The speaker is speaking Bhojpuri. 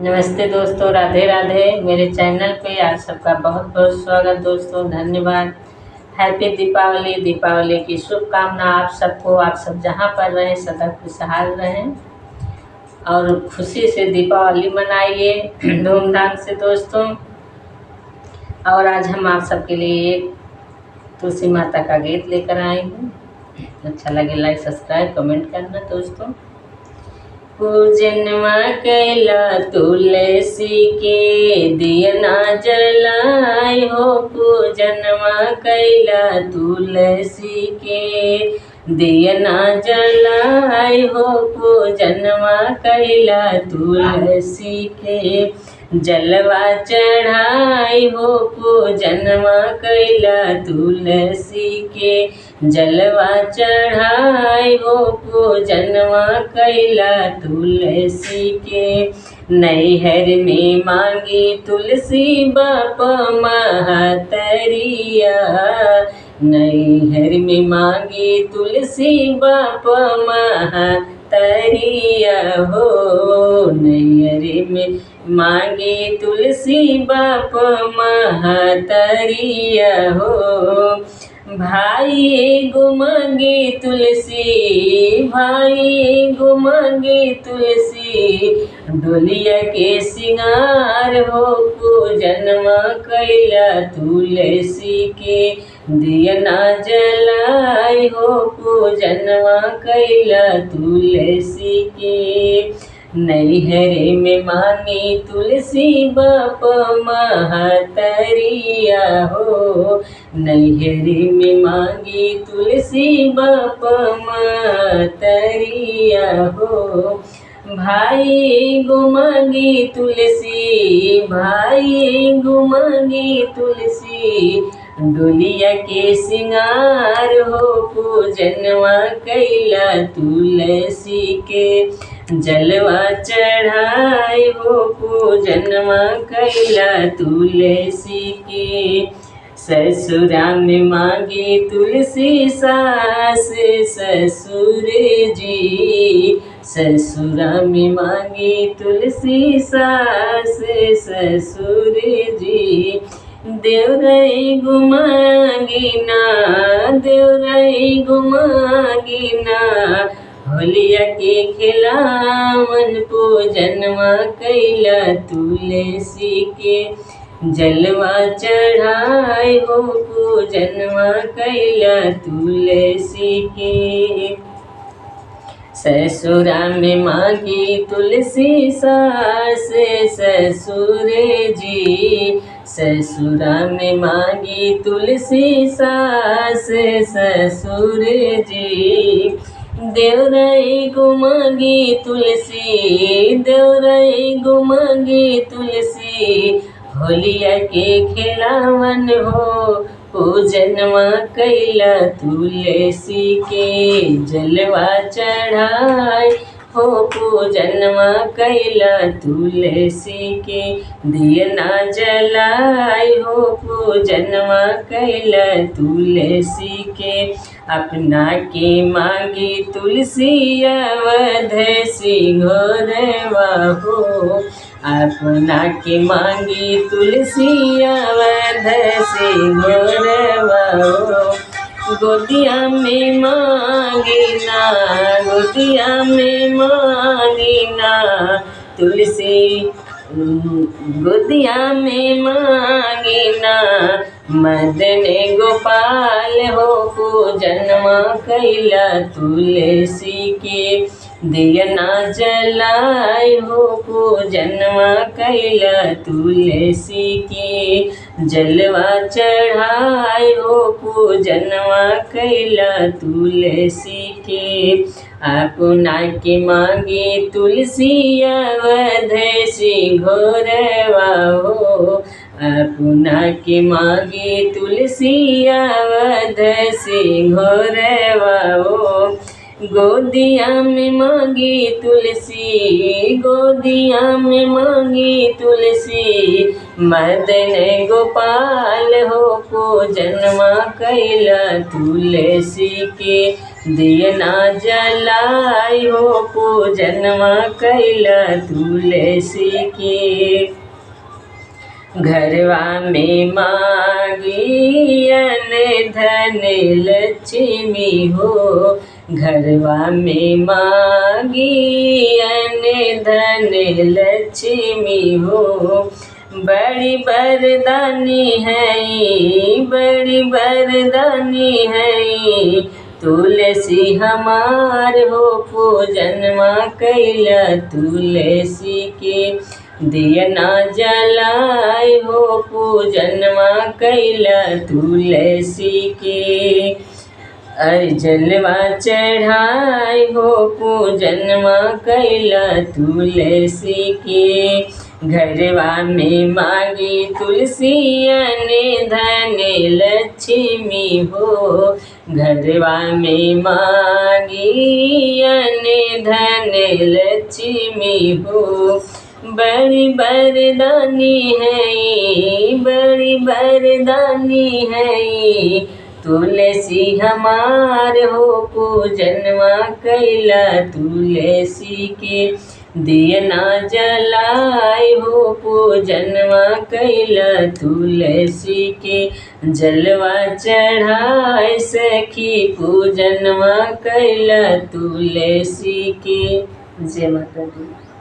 नमस्ते दोस्तों, राधे राधे। मेरे चैनल पे आप सबका बहुत बहुत स्वागत दोस्तों, धन्यवाद। हैप्पी दीपावली। दीपावली की शुभकामना आप सबको। आप सब जहाँ पर रहें सदा खुशहाल रहें और खुशी से दीपावली मनाइए धूमधाम से दोस्तों। और आज हम आप सबके लिए एक तुलसी माता का गीत लेकर आए हूँ। अच्छा लगे लाइक सब्सक्राइब कमेंट करना दोस्तों। पूजनवा कैला तुलसी के दियना जलाए हो। पूजनवा कैला तुलसी के दियना जलाए हो। पूजनवा कैला तुलसी के जलवा चढ़ाई हो। पूजनवा कैला तुलसी के जलवा चढ़ाई हो। पूजनवा कैला तुलसी के नैहर में मांगी तुलसी बाप महतरिया। नैहर में मांगी तुलसी बाप महतरिया हो। नैहर में मांगी तुलसी बाप महतरिया हो। भाई एगो मांगे तुलसी, भाई एगो मांगे तुलसी डोलिया के सिंगार हो। पूजनवा कैला तुलसी के दियना जलाए हो। पूजनवा कैला तुलसी के नैहर में मांगी तुलसी बाप महतरिया हो। नैहर में मांगी तुलसी बाप महतरिया हो। भाई गो मांगी तुलसी, भाई गो मांगी तुलसी डोलिया के सिंगार हो। पूजनवा कैला तुलसी के जलवा चढ़ाए हो। पूजनवा कैला तुलसी के ससुरा में मांगी तुलसी सास ससुर जी। ससुरा में मांगी तुलसी सास ससुर जी। देवराई गुमांगी ना, देवराई गुमांगी ना होलिया के खिलावन। पूजनवा कैला तुलसी के जलवा चढ़ाए हो। पूजनवा कैला तुलसी के ससुरा में मांगी तुलसी सास ससुर जी। ससुरा में मांगी तुलसी सास ससुर जी। देवराई गो मांगी तुलसी, देवराई गो मांगी तुलसी होलिया के खिलावन हो। पूजनवा कैला तुलसी के जलवा चढ़ाए हो। पूजनवा कैला तुलसी के दियना जलाए हो। पूजनवा कैला तुलसी के अपना के मांगी तुलसी अवध सिंघोरवा हो। अपना के मांगी तुलसी अवध सिंघोरवा हो। गोदिया में मांगी ना, गोदिया में मांगी ना तुलसी गोदिया में मांगी ना मदन गोपाल हो। पूजनवा कैला तुलसी के दियना जलाए हो। पूजनवा कैला तुलसी के जलवा चढ़ाए हो। पूजनवा कैला तुलसी के अपना के मांगी तुलसी अवध सिंघोरवा हो। अपना के मांगी तुलसी अवध सिंघोरवा हो। गोदिया में मांगी तुलसी, गोदिया में मांगी तुलसी मदन गोपाल हो। पूजनवा कैला तुलसी के दियना जलाई हो पूजनमा कैला तुलसी के। घरवा में मांगी अन्न धन लक्ष्मी हो, घरवा में मांगी अन्न धन लक्ष्मी हो। बड़ी बरदानी है, बड़ी बरदानी है, तुलसी हमार हो पूजनमा कैला तुलसी के। दियना जलाए हो पूजनमा कैला तुलसी के। जलवा चढ़ाए हो पूजनमा कैला तुलसी के। घरवा में मांगी तुलसी अन्न धन लक्ष्मी हो, घरवा में मांगी अन्न धन लक्ष्मी हो। बड़ी बरदानी है, बड़ी बरदानी है, तुलसी हमार हो पूजनमा कैला तुलसी के। दियना जलाए हो पूजनमा कैला तुलसी के। जलवा चढ़ाए सखी पूजनमा कैला तुलसी के। जय माता दी।